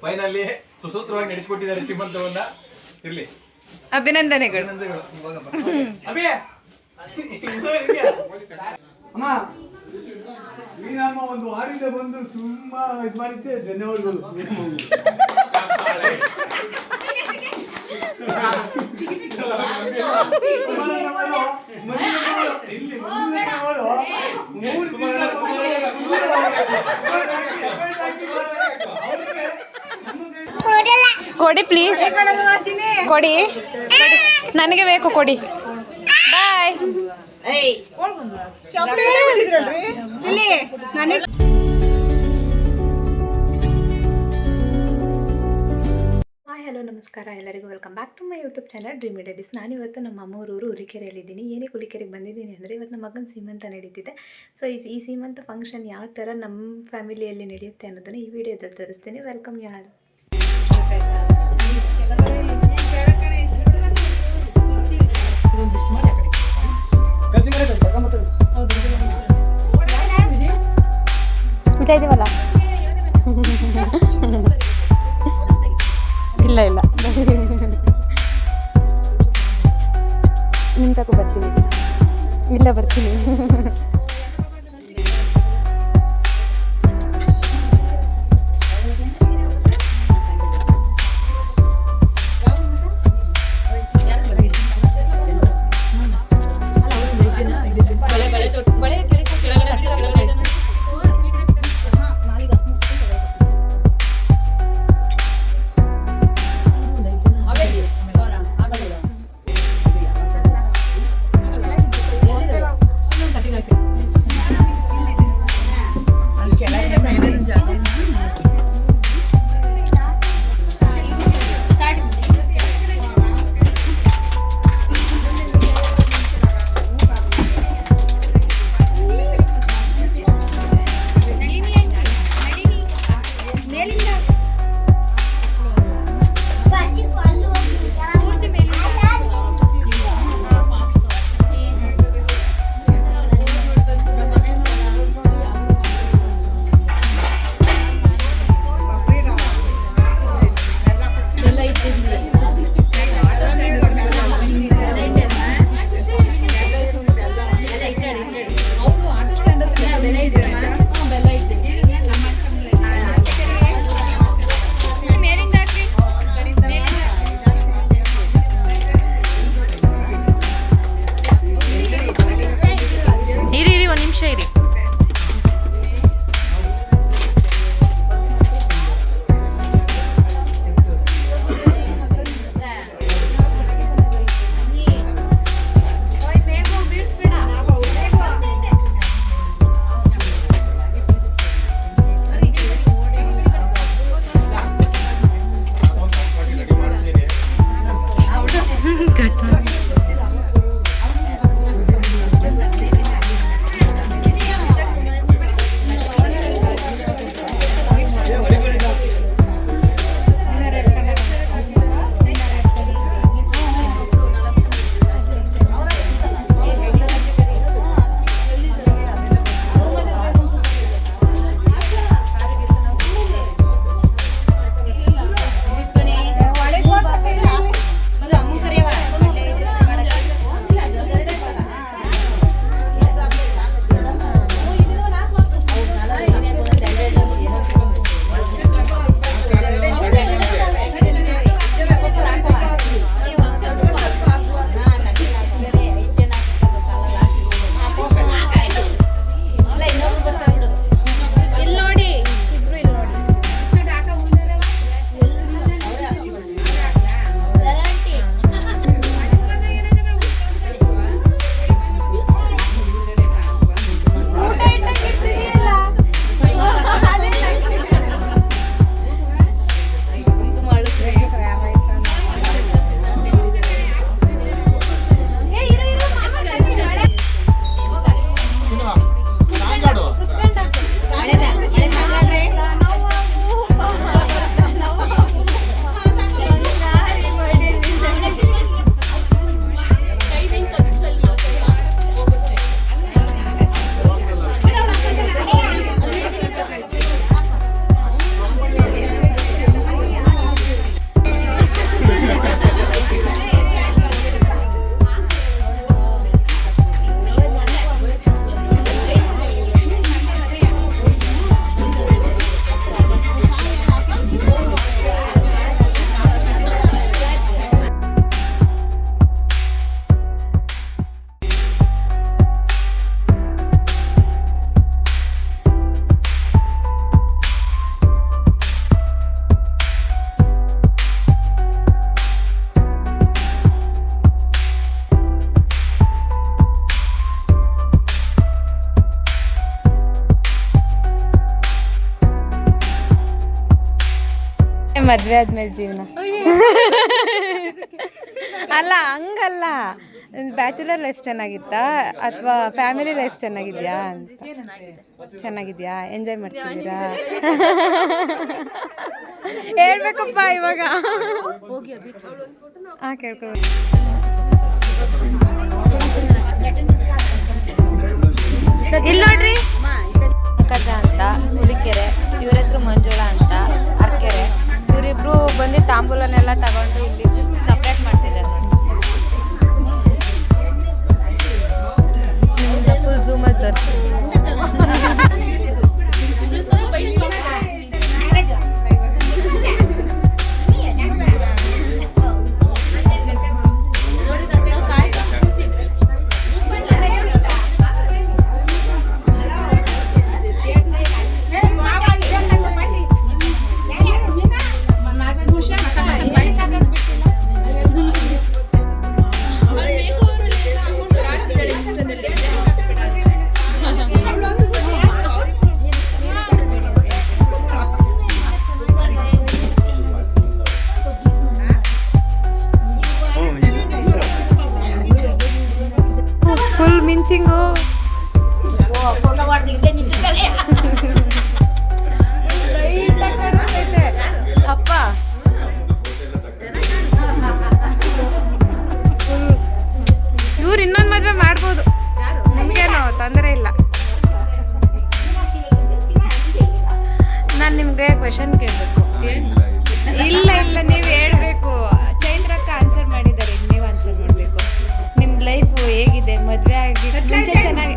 Finally ಸುಸೂತ್ರವಾಗಿ ನಡೆಸಿಕೊಟ್ಟಿದ್ದಾರೆ ಸೀಮಂತವನ್ನ. ಇರ್ಲಿ, ಅಭಿನಂದನೆಗಳು. ಅಭಿ ಅಮ್ಮ ನೀನಮ್ಮ ಒಂದು ವಾರದಿಂದ ಬಂದು ತುಂಬಾ ಇದು ಮಾಡಿದ್ದೆ, ಧನ್ಯವಾದಗಳು. ಕೊಡಿ ಪ್ಲೀಸ್, ಕೊಡಿ, ನನಗೆ ಬೇಕು, ಕೊಡಿ. ಬಾಯ್. ಹಾಯ್, ಹಲೋ, ನಮಸ್ಕಾರ ಎಲ್ಲರಿಗೂ. Welcome back to my YouTube channel dream days. ನಾನಿವತ್ತು ನಮ್ಮ ಅಮ್ಮೂರೂರು ಹುಲಿಕೆರೆಯಲ್ಲಿದ್ದೀನಿ. ಏನಕ್ಕೆ ಹುಲಿಕೆರೆಗೆ ಬಂದಿದ್ದೀನಿ ಅಂದರೆ ಇವತ್ತು ನಮ್ಮ ಮಗನ ಸೀಮಂತ ನಡೀತಿದೆ. ಸೊ ಈ ಸೀಮಂತ ಫಂಕ್ಷನ್ ಯಾವ ಥರ ನಮ್ಮ ಫ್ಯಾಮಿಲಿಯಲ್ಲಿ ನಡೆಯುತ್ತೆ ಅನ್ನೋದನ್ನು ಈ ವಿಡಿಯೋದಲ್ಲಿ ತೋರಿಸ್ತೀನಿ. ವೆಲ್ಕಮ್ ಯಾರು. ಇದೀವಲ್ಲ, ಇಲ್ಲ ಇಲ್ಲ ನಿಮ್ಮ ತಗೋ ಬರ್ತೀನಿ. ಇಲ್ಲ ಬರ್ತೀನಿ. ಮದ್ವೆ ಆದ್ಮೇಲೆ ಜೀವನ ಅಲ್ಲ ಹಂಗಲ್ಲ, ಬ್ಯಾಚುಲರ್ ಲೈಫ್ ಚೆನ್ನಾಗಿತ್ತಾ ಅಥವಾ ಫ್ಯಾಮಿಲಿ ಲೈಫ್ ಚೆನ್ನಾಗಿದ್ಯಾ ಅಂತ? ಚೆನ್ನಾಗಿದ್ಯಾ? ಎಂಜಾಯ್ ಮಾಡ್ತಿದ್ದೀರಾ? ಹೇಳ್ಬೇಕಪ್ಪ ಇವಾಗ. ಹಾಂ ಕೇಳ್ಕೊಬೇಕು. ಇಲ್ಲಿ ನೋಡ್ರಿ, ಕಜ ಅಂತ ಹುಲಿಕೆರೆ, ಇವ್ರ ಹೆಸರು ಮಂಜುಳಾ ಅಂತ ಅರ್ಕೆರೆ. ಇವರಿಬ್ರು ಬಂದು ತಾಂಬೂಲನೆಲ್ಲ ತಗೊಂಡು ಇಲ್ಲಿ ಸಪ್ರೇಟ್ ಮಾಡ್ತಿದ್ದಾರೆ ನೋಡಿ. ಫುಲ್ ಝೂಮಲ್ಲಿ ತೋರಿಸ್ತೀನಿ. ಫುಲ್ ಮಿಂಚಿಂಗು. ಅಪ್ಪ ಇವ್ರು ಇನ್ನೊಂದು ಮದುವೆ ಮಾಡ್ಬೋದು, ನಿಮ್ಗೇನು ತೊಂದರೆ ಇಲ್ಲ. ನಾನು ನಿಮ್ಗೆ ಕ್ವೆಶನ್ ಕೇಳಬೇಕು. ಇಲ್ಲ ಇಲ್ಲ, ನೀವು ಹೇಳ್ಬೇಕು. ಚೈತ್ರಕ್ಕ ಆನ್ಸರ್ ಮಾಡಿದ್ದಾರೆ, ನೀವು ಆನ್ಸರ್ ಮಾಡಬೇಕು. ನಿಮ್ದು ಲೈಫು ಹೇಗಿದೆ? ಮದುವೆ ಆಗಿ ಮುಂಚೆ ಚೆನ್ನಾಗಿ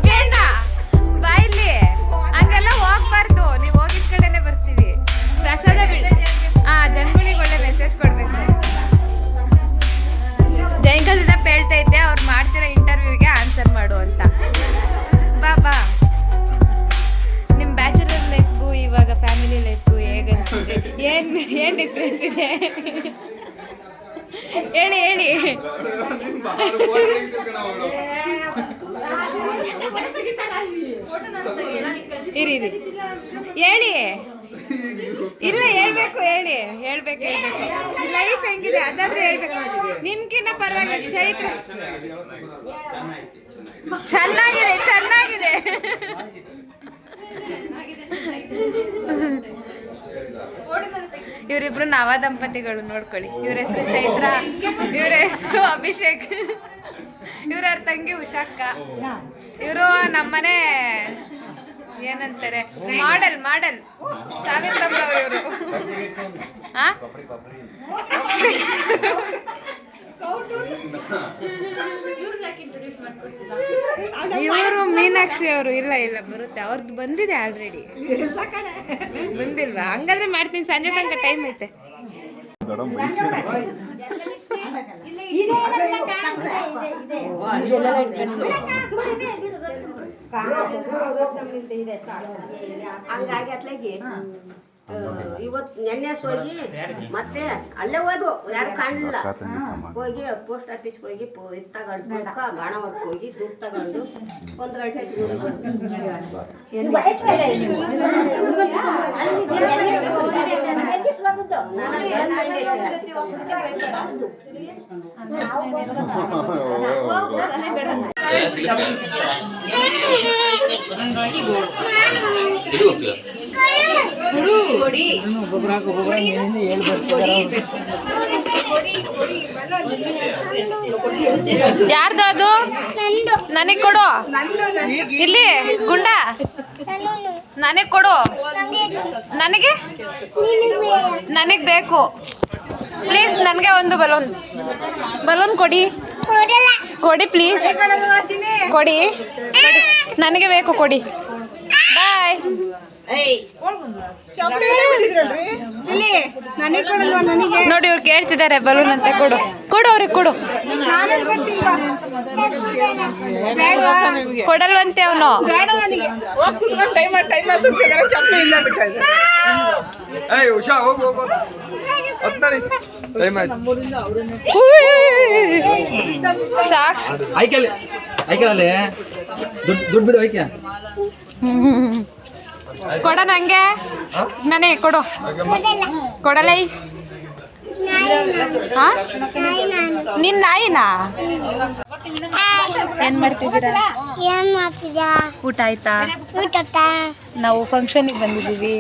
ಬೇಡ ಬಾಯಿಲಿ ಹಂಗೆಲ್ಲ ಹೋಗ್ಬಾರ್ದು. ನೀವು ಹೋಗಿದ ಕಡೆನೆ ಬರ್ತೀವಿ. ಪ್ರಸಾದ ಬಿಡಿ. ಜನಗಳಿಗೆ ಒಳ್ಳೆ ಮೆಸೇಜ್ ಕೊಡ್ಬೇಕು. ಜಯಂಕದಿಂದ ಹೇಳ್ತೈತೆ ಅವ್ರು ಮಾಡ್ತಿರೋ ಇಂಟರ್ವ್ಯೂಗೆ ಆನ್ಸರ್ ಮಾಡು ಅಂತ. ಬಾ ನಿಮ್ಮ ಬ್ಯಾಚುಲರ್ ಲೈಫ್ಗೂ ಇವಾಗ ಫ್ಯಾಮಿಲಿ ಲೈಫ್ಗೂ ಹೇಗೆ ಅನಿಸುತ್ತೆ? ಏನು ಡಿಫ್ರೆನ್ಸ್ ಇದೆ? ಹೇಳಿ ಇರಿ ಹೇಳಿ. ಇಲ್ಲ ಹೇಳ್ಬೇಕು, ಹೇಳ್ಬೇಕು. ಲೈಫ್ ಹೆಂಗಿದೆ ಅದಾದ್ರೆ ಹೇಳ್ಬೇಕು. ನಿಮ್ಗಿನ್ನ ಪರವಾಗಿಲ್ಲ. ಚೈತ್ರ ಚೆನ್ನಾಗಿದೆ. ಇವರಿಬ್ರು ನವ ದಂಪತಿಗಳು ನೋಡ್ಕೊಳ್ಳಿ. ಇವ್ರ ಹೆಸರು ಚೈತ್ರ, ಇವ್ರ ಹೆಸರು ಅಭಿಷೇಕ್, ಇವ್ರ ತಂಗಿ ಉಷಾಕ್ಕ. ಇವರು ನಮ್ಮನೆ ಏನಂತಾರೆ ಮಾಡೆಲ್ ಸಾವಿತ್ರಮ್ಮನವ್ರು ಇವರು. ಇವರು ಮೀನಾಕ್ಷಿ ಅವರು. ಇಲ್ಲ ಬರುತ್ತೆ, ಅವ್ರದ್ದು ಬಂದಿದೆ ಆಲ್ರೆಡಿ. ಬಂದಿಲ್ವಾ? ಹಂಗಾದ್ರೆ ಮಾಡ್ತೀನಿ, ಸಂಜೆ ತನಕ ಟೈಮ್ ಐತೆ. ಹಂಗಾಗಿ ಅತ್ಲಾಗಿ ಇವತ್ತು ನೆನ್ನೆ ಹೋಗಿ ಮತ್ತೆ ಅಲ್ಲೇ ಹೋದ್ವು, ಯಾರು ಕಾಣಲಿಲ್ಲ. ಹೋಗಿ ಪೋಸ್ಟ್ ಆಫೀಸ್ಗೆ ಹೋಗಿ ಇದು ತಗೊಂಡು ಗಾಣವರ್ಕ್ ಹೋಗಿ ದುಡ್ಡು ತಗೊಂಡು 1 ಗಂಟೆ ಯಾರ್ದು ಅದು? ನನಗೆ ಕೊಡು. ಇಲ್ಲಿ ಗುಂಡ ನನಗೆ ಕೊಡು. ನನಗೆ ಬೇಕು ಪ್ಲೀಸ್. ನನಗೆ ಒಂದು ಬಲೂನ್ ಕೊಡಿ ಪ್ಲೀಸ್. ಕೊಡಿ, ನನಗೆ ಬೇಕು, ಕೊಡಿ. ಬಾಯ್. ನೋಡಿ ಇವ್ರು ಕೇಳ್ತಿದ್ದಾರೆ ಬಲೂನ್ ಅಂತ. ಕೊಡು ಅವ್ರಿಗೆ ಕೊಡು. ಕೊಡಲ್ವಂತೆ ಅವನು. ಸಾಕು. ದುಡ್ಡು ಬಿಡು. ಕೊಡ ನಂಗೆ ನಾನೇ ಕೊಡು ಕೊಡಲೈ ನಿನ್ ನಾಯಿನಾ ಏನ್ ಮಾಡ್ತಿದ್ದೀರಾ ಊಟ ಆಯ್ತಾ ನಾವು ಫಂಕ್ಷನಿಗೆ ಬಂದಿದ್ದೀವಿ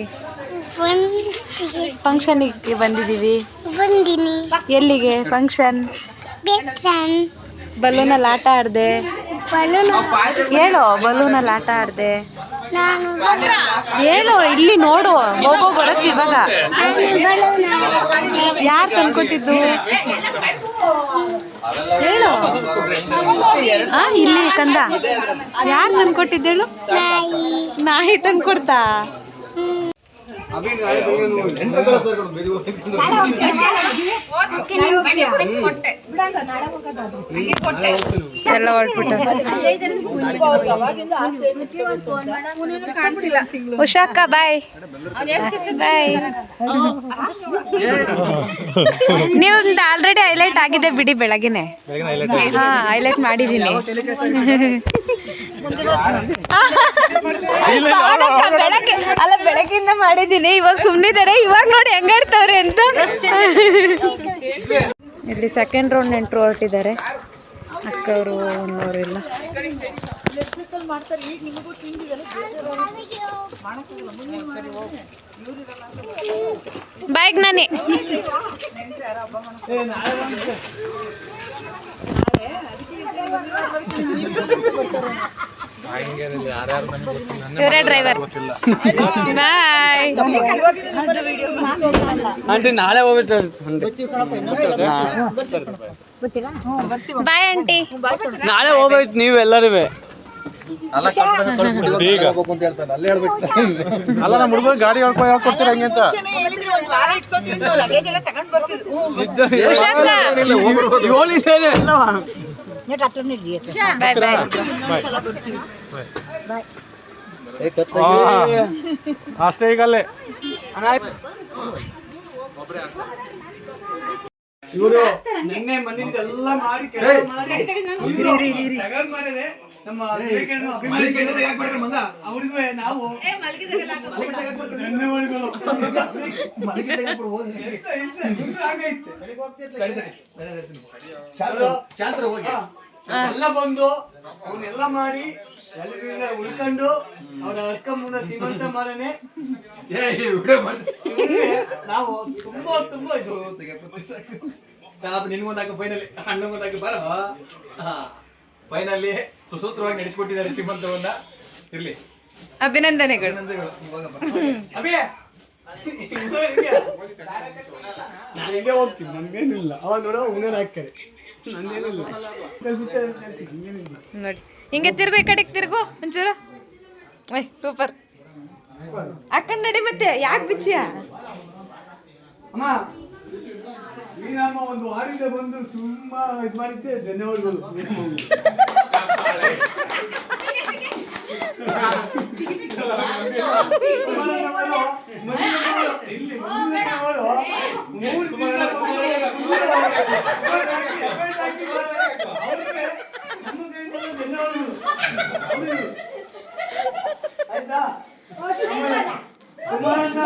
ಎಲ್ಲಿಗೆ ಫಂಕ್ಷನ್ ಬಲೂನಲ್ಲಿ ಆಟ ಆಡ್ದೆ ಹೇಳು ಬಲೂನಲ್ಲಿ ಆಟ ಆಡ್ದೆ ಹೇಳು ಇಲ್ಲಿ ನೋಡು ಹೋಗೋ ಬರುತ್ತೆ ಇವಾಗ ಯಾರು ತಂದ್ಕೊಟ್ಟಿದ್ದು ಹೇಳು ಇಲ್ಲಿ ಕಂದ ಯಾರು ತಂದ್ಕೊಟ್ಟಿದ್ದೇಳು ನಾಯಿ ತಂದ್ಕೊಡ್ತಾ ಎಲ್ಲ ಹೊರಟ್ಬಿಟ್ಟು ಉಷಾಕ್ಕ ಬಾಯ್ ಬಾಯ್ ನೀವು ಆಲ್ರೆಡಿ ಹೈಲೈಟ್ ಆಗಿದೆ ಬಿಡಿ ಬೆಳಗ್ಗೆನೆ ಹಾ ಹೈಲೈಟ್ ಮಾಡಿದ್ದೀನಿ ಅಲ್ಲ ಬೆಳಗ್ಗಿಂದ ಮಾಡಿದ್ದೀನಿ ಇವಾಗ ಸುಮ್ಮನಿದ್ದಾರೆ ಇವಾಗ ನೋಡಿ ಹೆಂಗಾಡ್ತವ್ರೆ ಅಂತ ಇಲ್ಲಿ ಸೆಕೆಂಡ್ ರೌಂಡ್ ನೆಂಟರು ಹೊರಟಿದ್ದಾರೆ ಅಕ್ಕವರು ಅನ್ನೋರೆಲ್ಲ ಬೈಕ್ ನಾನೇ ಇವರೇ ಡ್ರೈವರ್ ಬಾಯ್ ಆಂಟಿ ನಾಳೆ ಹೋಗ್ಬಿಡ್ತಾರೆ ಬಾಯ್ ಆಂಟಿ ನಾಳೆ ಹೋಗ್ಬೇಕು ನೀವು ಎಲ್ಲರೂ ಅಲ್ಲ ನಮ್ಮ ಹುಡುಗರು ಗಾಡಿ ಹೇಳ್ಕೊಡ್ತೀರ ಹಂಗೆ ಅಂತ ಅಷ್ಟೇ ಈಗ ಅಲ್ಲೇ ಇವರು ನಿನ್ನೆ ಮನೆಯಿಂದ ಎಲ್ಲ ಮಾಡಿ ಕೆಲಸ ಮಾಡಿ ತಗೊಂಡ್ ಮಾಡಿದ್ರೆ ನಮ್ಮ ಅವ್ರಿಗೂ ನಾವು ಧನ್ಯವಾದಗಳು ಎಲ್ಲ ಬಂದು ಅವನ್ನೆಲ್ಲ ಮಾಡಿ ಎಲ್ಲರಿಂದ ಉಳ್ಕೊಂಡು ಅವ್ರ ಅರ್ಕ ಮುಂದೆ ಶ್ರೀಮಂತ ಮಾರನೆ ನಾವು ತುಂಬಾ ತುಂಬಾ ನಿನ್ಗೊಂದಾಕ ಫೈನಲಿ ಅಣ್ಣಗೊಂದಾಕ ಬರೋ ಫೈನಲಿ ಸುಸೂತ್ರವಾಗಿ ನಡೆಸಿಕೊಟ್ಟಿದ್ದಾರೆ ಶ್ರೀಮಂತವನ್ನ ಇರ್ಲಿ ಅಭಿನಂದನೆಗಳು ಅಭಿ ನಾನು ಹಿಂಗೆ ಹೋಗ್ತೀನಿ ನನ್ಗೇನಿಲ್ಲ ಅವಾಗ ನೋಡೋ ಉಂಗರ ಹಾಕ್ತಾರೆ ನಂದೇನಿಲ್ಲ ನೋಡಿ ಹಿಂಗೆ ತಿರ್ಗು ಈ ಕಡೆಗೆ ತಿರ್ಗು ಒಂಚೂರು ಸೂಪರ್ ಅಕ್ಕನ ನಡಿ ಮತ್ತೆ ಯಾಕೆ ಬಿಚ್ಚಿಯ ಅಮ್ಮ ನೀನಮ್ಮ ಒಂದು ವಾರದಿಂದ ಬಂದು ಸುಮ್ಮಾ ಇದು ಮಾಡಿದ್ದೆ ಧನ್ಯವಾದಗಳು ಆಯ್ತಾ ಕುಮಾರಣ್ಣ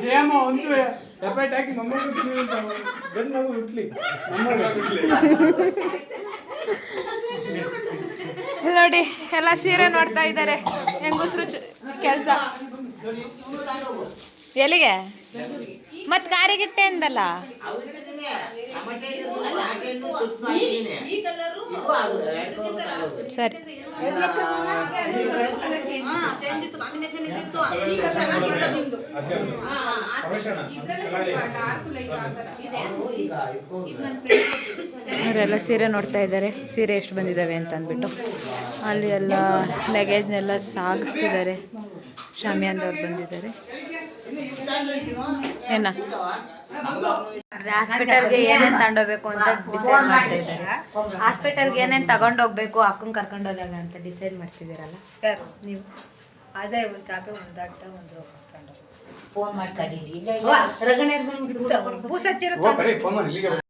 ಜಯಮ್ಮ ಒಂದು ಎಫೆಕ್ಟ್ ಹಾಕಿ ಗಂಡು ಮಗು ಹುಟ್ಲಿ ನೋಡಿ ಎಲ್ಲ ಸೀರೆ ನೋಡ್ತಾ ಇದ್ದಾರೆ ಹೆಂಗಸ್ರು ಕೆಲಸ ಎಲ್ಲಿಗೆ ಮತ್ ಕಾರಿಗಿಟ್ಟೆ ಅಂದಲ್ಲ ಸರಿ ಅವರೆಲ್ಲ ಸೀರೆ ನೋಡ್ತಾ ಇದ್ದಾರೆ ಸೀರೆ ಎಷ್ಟು ಬಂದಿದ್ದಾವೆ ಅಂತ ಅಂದ್ಬಿಟ್ಟು ಅಲ್ಲಿ ಎಲ್ಲ ಲಗೇಜ್ನೆಲ್ಲ ಸಾಗಿಸ್ತಿದ್ದಾರೆ ಶಾಮಿಯಾನದವ್ರು ಬಂದಿದ್ದಾರೆ ಏನ ಹಾಸ್ಪಿಟಲ್ಗೆ ಏನೇನ್ ತಗೊಂಡೋಗ್ಬೇಕು ಅಂತ ಡಿಸೈಡ್ ಮಾಡ್ತಾ ಇದ್ದಾರೆ. ಹಾಸ್ಪಿಟಲ್ಗೆ ಏನೇನ್ ತಗೊಂಡೋಗ್ಬೇಕು ಅಕ್ಕಂಗ್ ಕರ್ಕೊಂಡು ಹೋದಾಗ ಅಂತ ಡಿಸೈಡ್ ಮಾಡ್ತಿದ್ದೀರಲ್ಲ ಯಾರು ನೀವು? ಅದೇ ಒಂದು ಚಾಪೆ ಒಂದು ಅಟ್ಟ ಒಂದು ರೋಗ ಫೋನ್ ಮಾಡಿ ಕರೀಲಿ ಬೂಸಚ್ಚಿರುತ್ತೆ ಫೋನ್ ಮಾಡಿ ಇಲ್ಲಿಗೆ